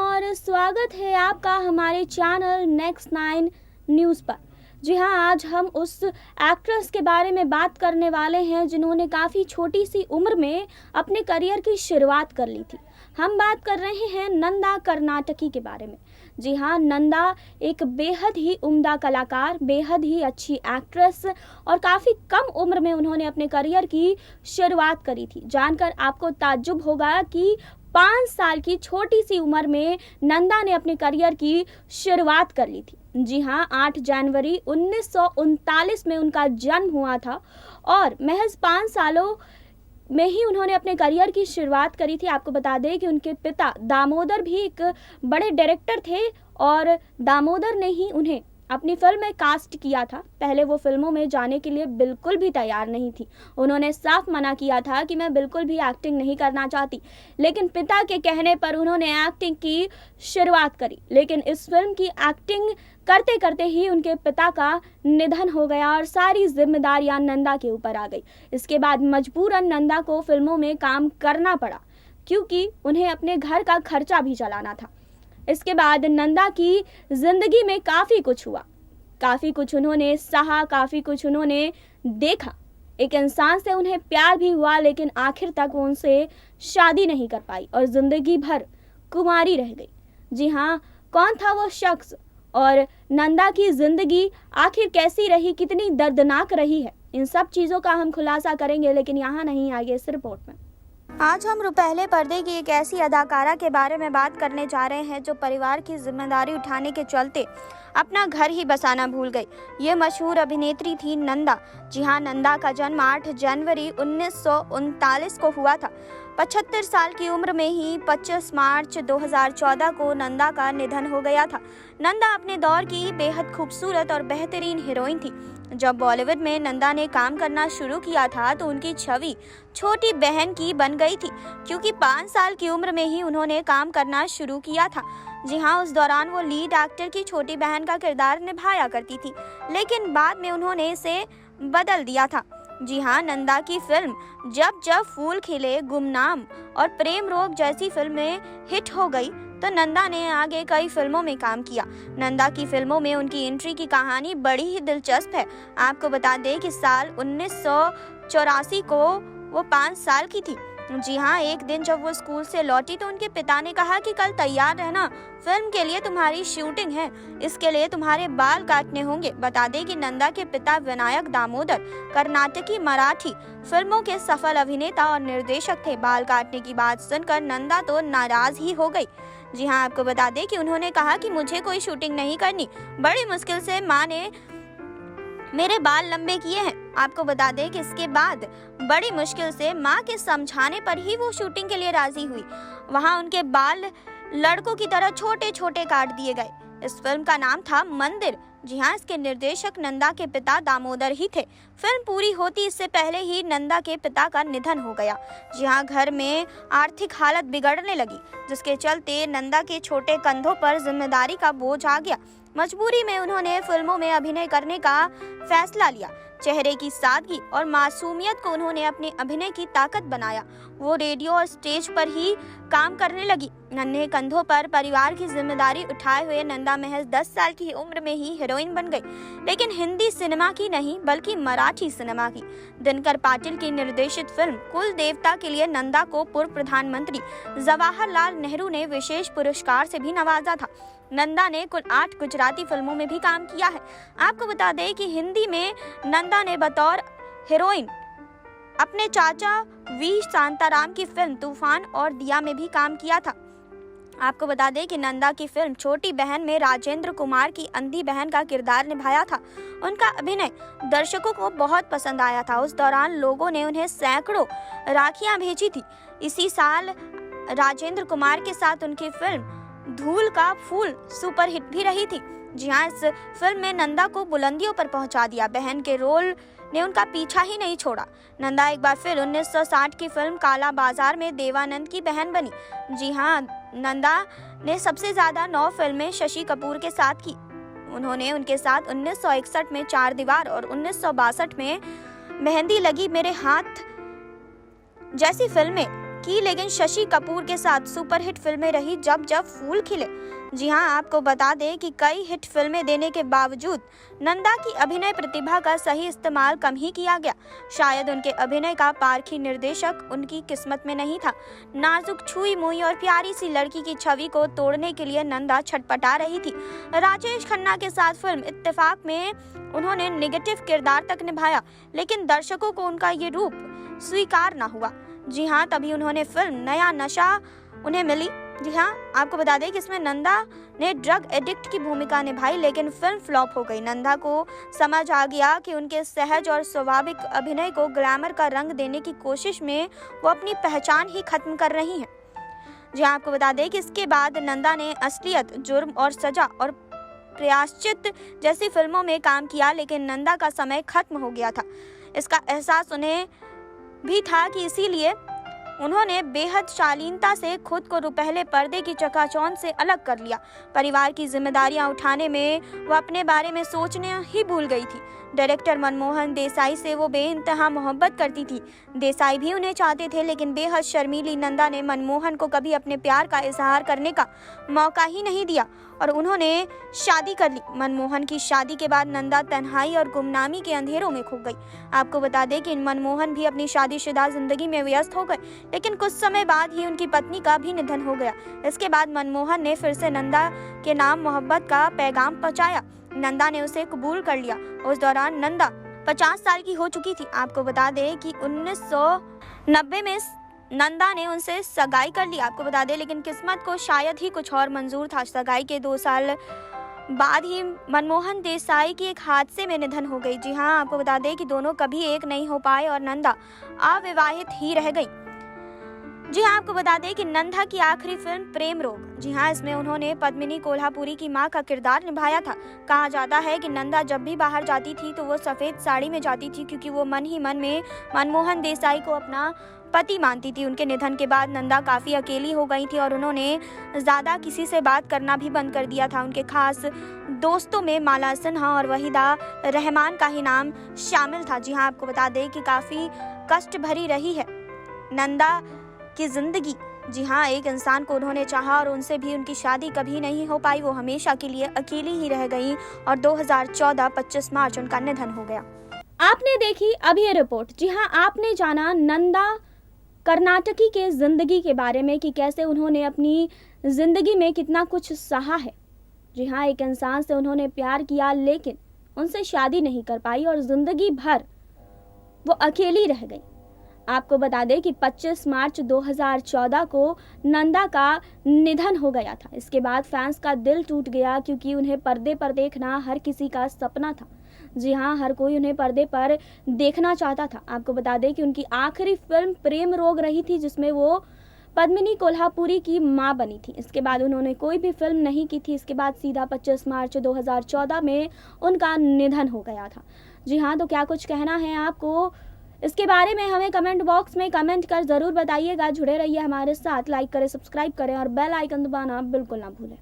और स्वागत है आपका हमारे चैनल नेक्स्ट 9 न्यूज़ पर। जी हाँ, आज हम उस एक्ट्रेस के बारे में बात करने वाले हैं जिन्होंने काफ़ी छोटी सी उम्र में अपने करियर की शुरुआत कर ली थी। हम बात कर रहे हैं नंदा कर्नाटकी के बारे में। जी हाँ, नंदा एक बेहद ही उम्दा कलाकार, बेहद ही अच्छी एक्ट्रेस और काफ़ी कम उम्र में उन्होंने अपने करियर की शुरुआत करी थी। जानकर आपको ताज्जुब होगा कि 5 साल की छोटी सी उम्र में नंदा ने अपने करियर की शुरुआत कर ली थी। जी हाँ, 8 जनवरी 1939 में उनका जन्म हुआ था और महज 5 सालों में ही उन्होंने अपने करियर की शुरुआत करी थी। आपको बता दें कि उनके पिता दामोदर भी एक बड़े डायरेक्टर थे और दामोदर ने ही उन्हें अपनी फिल्म में कास्ट किया था। पहले वो फिल्मों में जाने के लिए बिल्कुल भी तैयार नहीं थी। उन्होंने साफ मना किया था कि मैं बिल्कुल भी एक्टिंग नहीं करना चाहती, लेकिन पिता के कहने पर उन्होंने एक्टिंग की शुरुआत करी। लेकिन इस फिल्म की एक्टिंग करते करते ही उनके पिता का निधन हो गया और सारी जिम्मेदारियां नंदा के ऊपर आ गई। इसके बाद मजबूरन नंदा को फिल्मों में काम करना पड़ा क्योंकि उन्हें अपने घर का खर्चा भी चलाना था। इसके बाद नंदा की जिंदगी में काफ़ी कुछ हुआ, काफ़ी कुछ उन्होंने सहा, काफ़ी कुछ उन्होंने देखा। एक इंसान से उन्हें प्यार भी हुआ, लेकिन आखिर तक वो उनसे शादी नहीं कर पाई और ज़िंदगी भर कुंवारी रह गई। जी हाँ, कौन था वो शख्स और नंदा की ज़िंदगी आखिर कैसी रही, कितनी दर्दनाक रही है, इन सब चीज़ों का हम खुलासा करेंगे, लेकिन यहाँ नहीं, आगे इस रिपोर्ट में। आज हम रुपहले पर्दे की एक ऐसी अदाकारा के बारे में बात करने जा रहे हैं जो परिवार की जिम्मेदारी उठाने के चलते अपना घर ही बसाना भूल गई। ये मशहूर अभिनेत्री थी नंदा। जी हाँ, नंदा का जन्म 8 जनवरी 1939 को हुआ था। 75 साल की उम्र में ही 25 मार्च 2014 को नंदा का निधन हो गया था। नंदा अपने दौर की बेहद खूबसूरत और बेहतरीन हीरोइन थी। जब बॉलीवुड में नंदा ने काम करना शुरू किया था तो उनकी छवि छोटी बहन की बन गई थी, क्योंकि 5 साल की उम्र में ही उन्होंने काम करना शुरू किया था। जी हाँ, उस दौरान वो लीड एक्टर की छोटी बहन का किरदार निभाया करती थी, लेकिन बाद में उन्होंने इसे बदल दिया था। जी हाँ, नंदा की फिल्म जब जब फूल खिले, गुमनाम और प्रेम रोग जैसी फिल्में हिट हो गई तो नंदा ने आगे कई फिल्मों में काम किया। नंदा की फिल्मों में उनकी एंट्री की कहानी बड़ी ही दिलचस्प है। आपको बता दें कि साल 1984 को वो 5 साल की थी। जी हाँ, एक दिन जब वो स्कूल से लौटी तो उनके पिता ने कहा कि कल तैयार रहना, फिल्म के लिए तुम्हारी शूटिंग है, इसके लिए तुम्हारे बाल काटने होंगे। बता दें कि नंदा के पिता विनायक दामोदर कर्नाटकी मराठी फिल्मों के सफल अभिनेता और निर्देशक थे। बाल काटने की बात सुनकर नंदा तो नाराज ही हो गई। जी हाँ, आपको बता दें कि उन्होंने कहा कि मुझे कोई शूटिंग नहीं करनी, बड़ी मुश्किल से माँ ने मेरे बाल लंबे किए हैं। आपको बता दें कि इसके बाद बड़ी मुश्किल से माँ के समझाने पर ही वो शूटिंग के लिए राजी हुई। वहाँ उनके बाल लड़कों की तरह छोटे छोटे काट दिए गए। इस फिल्म का नाम था मंदिर। जी हाँ, इसके निर्देशक नंदा के पिता दामोदर ही थे। फिल्म पूरी होती इससे पहले ही नंदा के पिता का निधन हो गया। जी हाँ, घर में आर्थिक हालत बिगड़ने लगी, जिसके चलते नंदा के छोटे कंधों पर जिम्मेदारी का बोझ आ गया। मजबूरी में उन्होंने फिल्मों में अभिनय करने का फैसला लिया। चेहरे की सादगी और मासूमियत को उन्होंने अपने अभिनय की ताकत बनाया। वो रेडियो और स्टेज पर ही काम करने लगी। नन्हे कंधों पर परिवार की जिम्मेदारी उठाए हुए नंदा महज 10 साल की उम्र में ही हीरोइन बन गई, लेकिन हिंदी सिनेमा की नहीं बल्कि मराठी सिनेमा की। दिनकर पाटिल की निर्देशित फिल्म कुल देवता के लिए नंदा को पूर्व प्रधानमंत्री जवाहरलाल नेहरू ने विशेष पुरस्कार से भी नवाजा था। नंदा ने कुल 8 गुजराती फिल्मों में भी काम किया है। आपको बता दें कि हिंदी में नंदा ने बतौर हीरोइन अपने चाचा वी शांताराम की फिल्म तूफान और दिया में भी काम किया था। आपको बता दें कि नंदा की फिल्म छोटी बहन में राजेंद्र कुमार की अंधी बहन का किरदार निभाया था। उनका अभिनय दर्शकों को बहुत पसंद आया था। उस दौरान लोगों ने उन्हें सैकड़ों राखियां भेजी थी। इसी साल राजेंद्र कुमार के साथ उनकी फिल्म धूल का फूल सुपरहिट भी रही थी। जी हाँ, इस फिल्म में नंदा को बुलंदियों पर पहुंचा दिया। बहन के रोल ने उनका पीछा ही नहीं छोड़ा। नंदा एक बार फिर 1960 की फिल्म काला बाजार में देवानंद की बहन बनी। जी हाँ, नंदा ने सबसे ज्यादा 9 फिल्में शशि कपूर के साथ की। उन्होंने उनके साथ 1961 में 4 दीवार और 1962 में मेहंदी लगी मेरे हाथ जैसी फिल्में की, लेकिन शशि कपूर के साथ सुपरहिट फिल्में रही जब जब फूल खिले। जी हाँ, आपको बता दें कि कई हिट फिल्में देने के बावजूद नंदा की अभिनय प्रतिभा का सही इस्तेमाल कम ही किया गया। शायद उनके अभिनय का पारखी निर्देशक उनकी किस्मत में नहीं था। नाजुक, छुई मुई और प्यारी सी लड़की की छवि को तोड़ने के लिए नंदा छटपटा रही थी। राजेश खन्ना के साथ फिल्म इत्तेफाक में उन्होंने नेगेटिव किरदार तक निभाया, लेकिन दर्शकों को उनका ये रूप स्वीकार न हुआ। जी हाँ, तभी उन्होंने फिल्म नया नशा उन्हें मिली। जी हाँ, आपको बता दें कि इसमें नंदा ने ड्रग एडिक्ट की भूमिका निभाई, लेकिन फिल्म फ्लॉप हो गई। नंदा को समझ आ गया कि उनके सहज और स्वाभाविक अभिनय को ग्लैमर का रंग देने की कोशिश में वो अपनी पहचान ही खत्म कर रही हैं। जी हाँ, आपको बता दें कि इसके बाद नंदा ने असलियत, जुर्म और सजा और प्रायश्चित जैसी फिल्मों में काम किया, लेकिन नंदा का समय खत्म हो गया था। इसका एहसास उन्हें भी था कि इसीलिए उन्होंने बेहद शालीनता से खुद को पहले पर्दे की चकाचौंध से अलग कर लिया। परिवार की जिम्मेदारियां उठाने में वो अपने बारे में सोचने ही भूल गई थी। डायरेक्टर मनमोहन देसाई से वो बेइंतहा मोहब्बत करती थी। देसाई भी उन्हें चाहते थे, लेकिन बेहद शर्मीली नंदा ने मनमोहन को कभी अपने प्यार का इजहार करने का मौका ही नहीं दिया और उन्होंने शादी कर ली। मनमोहन की शादी के बाद नंदा तन्हाई और गुमनामी के अंधेरों में खो गई। आपको बता दें कि मनमोहन भी अपनी शादीशुदा जिंदगी में व्यस्त हो गए, लेकिन कुछ समय बाद ही उनकी पत्नी का भी निधन हो गया। इसके बाद मनमोहन ने फिर से नंदा के नाम मोहब्बत का पैगाम पहुंचाया। नंदा ने उसे कबूल कर लिया। उस दौरान नंदा 50 साल की हो चुकी थी। आपको बता दें कि 1990 में नंदा ने उनसे सगाई कर ली। आपको बता दें, लेकिन किस्मत को शायद ही कुछ और मंजूर था। सगाई के 2 साल बाद ही मनमोहन देसाई की एक हादसे में निधन हो गई। जी हाँ, आपको बता दें कि दोनों कभी एक नहीं हो पाए और नंदा अविवाहित ही रह गई। जी हाँ, आपको बता दें कि नंदा की आखिरी फिल्म प्रेम रोग, जी हाँ, इसमें उन्होंने पद्मिनी कोल्हापुरी की मां का किरदार निभाया था। कहा जाता है कि नंदा जब भी बाहर जाती थी तो वो सफेद साड़ी में जाती थी, क्योंकि वो मन ही मन में मनमोहन देसाई को अपना पति मानती थी। उनके निधन के बाद नंदा काफ़ी अकेली हो गई थी और उन्होंने ज़्यादा किसी से बात करना भी बंद कर दिया था। उनके खास दोस्तों में माला सिन्हा और वहीदा रहमान का ही नाम शामिल था। जी हाँ, आपको बता दें कि काफ़ी कष्ट भरी रही है नंदा की जिंदगी। जी हाँ, एक इंसान को उन्होंने चाहा और उनसे भी उनकी शादी कभी नहीं हो पाई। वो हमेशा के लिए अकेली ही रह गई और 2014 25 मार्च उनका निधन हो गया। आपने देखी अभी ये रिपोर्ट। जी हाँ, आपने जाना नंदा कर्नाटकी के जिंदगी के बारे में कि कैसे उन्होंने अपनी जिंदगी में कितना कुछ सहा है। जी हाँ, एक इंसान से उन्होंने प्यार किया, लेकिन उनसे शादी नहीं कर पाई और जिंदगी भर वो अकेली रह गई। आपको बता दें कि 25 मार्च 2014 को नंदा का निधन हो गया था। इसके बाद फैंस का दिल टूट गया, क्योंकि उन्हें पर्दे पर देखना हर किसी का सपना था। जी हाँ, हर कोई उन्हें पर्दे पर देखना चाहता था। आपको बता दें कि उनकी आखिरी फिल्म प्रेम रोग रही थी, जिसमें वो पद्मिनी कोल्हापुरी की मां बनी थी। इसके बाद उन्होंने कोई भी फिल्म नहीं की थी। इसके बाद सीधा 25 मार्च 2014 में उनका निधन हो गया था। जी हाँ, तो क्या कुछ कहना है आपको इसके बारे में हमें कमेंट बॉक्स में कमेंट कर ज़रूर बताइएगा। जुड़े रहिए हमारे साथ, लाइक करें, सब्सक्राइब करें और बेल आइकन दबाना बिल्कुल ना भूलें।